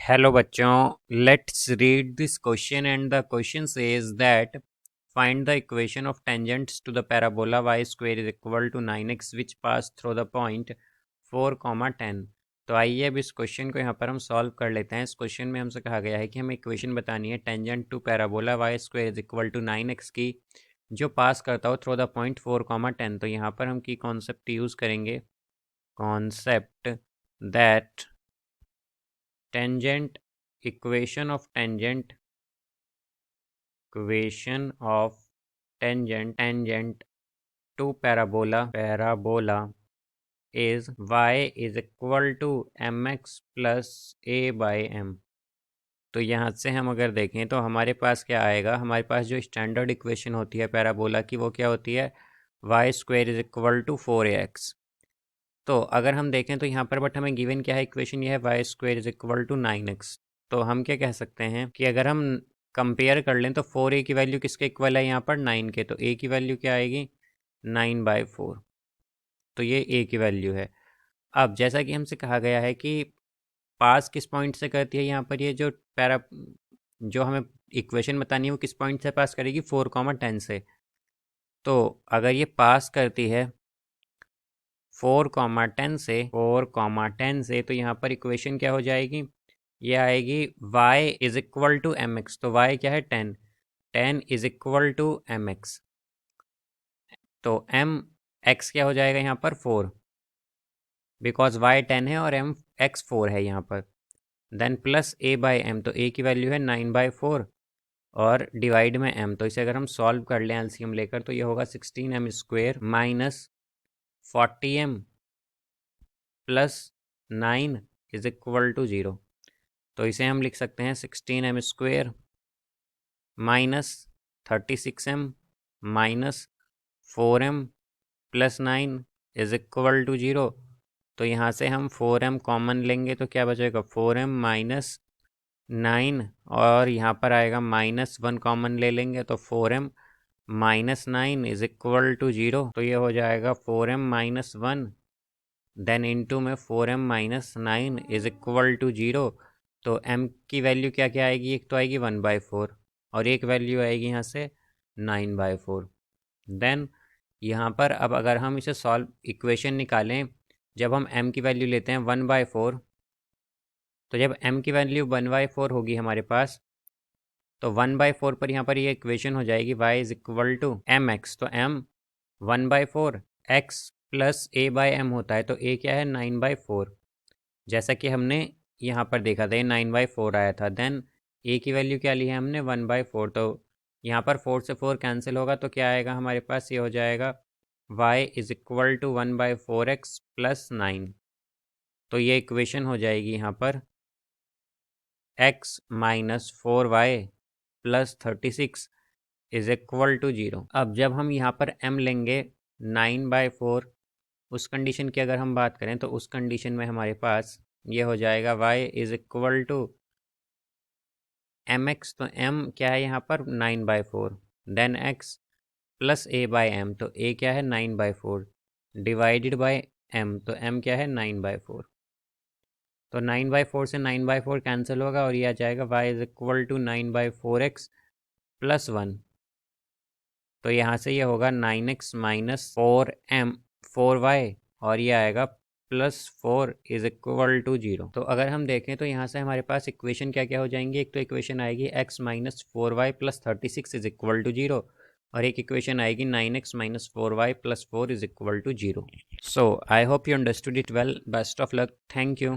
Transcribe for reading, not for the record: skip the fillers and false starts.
Hello बच्चों, let's read this question and the question says that find the equation of tangents to the parabola y square is equal to 9x which pass through the point 4, 10। तो आइए अब इस question को यहाँ पर हम solve कर लेते हैं। इस क्वेश्चन में हमसे कहा गया है कि हमें इक्वेशन बतानी है tangent to parabola y square is equal to 9x की, जो पास करता हो थ्रू द पॉइंट 4, 10। तो यहाँ पर हम की कॉन्सेप्ट यूज़ करेंगे, concept that tangent equation of tangent to parabola is y is equal to mx plus a by m। तो यहाँ से हम अगर देखें तो हमारे पास क्या आएगा, हमारे पास जो स्टैंडर्ड इक्वेशन होती है पैराबोला की वो क्या होती है, y square is equal to 4ax। तो अगर हम देखें तो यहाँ पर बट हमें गिवन क्या है, इक्वेशन ये है y square is equal to 9x। तो हम क्या कह सकते हैं कि अगर हम कंपेयर कर लें तो 4a की वैल्यू किसके इक्वल है यहाँ पर 9 के, तो a की वैल्यू क्या आएगी 9/4। तो ये a की वैल्यू है। अब जैसा कि हमसे कहा गया है कि पास किस पॉइंट से करती है, यहाँ पर ये जो हमें इक्वेशन बतानी है वो किस पॉइंट से पास करेगी, 4, 10 से। तो अगर ये पास करती है 4, 10 से तो यहाँ पर इक्वेशन क्या हो जाएगी, ये आएगी y is equal to m x. तो y क्या है 10 is equal to m x. तो एम एक्स क्या हो जाएगा यहाँ पर 4, बिकॉज y 10 है और एम एक्स 4 है यहाँ पर। Then plus a by m, तो a की वैल्यू है 9/4 और डिवाइड में m। तो इसे अगर हम सॉल्व कर लें एलसीएम लेकर तो ये होगा 16m² minus 40m plus 9 is equal to 0। तो इसे हम लिख सकते हैं 16m² minus 36m minus 4m plus 9 is equal to 0। तो यहाँ से हम 4m कॉमन लेंगे तो क्या बचेगा 4m माइनस 9, और यहाँ पर आएगा -1 कॉमन ले लेंगे तो 4m minus 9 is equal to 0। तो ये हो जाएगा 4m माइनस 1 देन इनटू में 4m minus 9 is equal to 0। तो m की वैल्यू क्या क्या आएगी, एक तो आएगी 1/4 और एक वैल्यू आएगी यहाँ से 9/4। देन यहाँ पर अब अगर हम इसे सॉल्व इक्वेशन निकालें, जब हम m की वैल्यू लेते हैं 1/4, तो जब m की वैल्यू 1/4 होगी हमारे पास, तो 1/4 पर यहाँ पर ये इक्वेशन हो जाएगी y is equal to m x. तो m 1/4 x plus a by m होता है, तो a क्या है 9/4, जैसा कि हमने यहाँ पर देखा था ये 9/4 आया था। देन a की वैल्यू क्या ली है हमने 1/4, तो यहाँ पर 4 से 4 कैंसिल होगा तो क्या आएगा हमारे पास, ये हो जाएगा y is equal to 1/4x plus 9। तो ये इक्वेशन हो जाएगी यहाँ पर x minus 4y plus 36 is equal to 0। अब जब हम यहाँ पर m लेंगे 9/4, उस कंडीशन की अगर हम बात करें तो उस कंडीशन में हमारे पास ये हो जाएगा y is equal to m x. तो m क्या है यहाँ पर 9/4, then x plus a by m, तो a क्या है 9/4 डिवाइडेड बाई m, तो m क्या है 9/4। तो 9/4 से 9/4 कैंसिल होगा और ये आ जाएगा y is equal to 9/4x plus 1। तो यहाँ से ये होगा 9x माइनस 4y और ये आएगा प्लस 4 इज इक्वल टू 0। तो अगर हम देखें तो यहाँ से हमारे पास इक्वेशन क्या क्या हो जाएंगी, एक तो इक्वेशन आएगी x minus 4y plus 36 is equal to 0, और एक इक्वेशन आएगी 9x minus 4y plus 4 is equal to 0। So I hope you understood it well. Best of luck, thank you.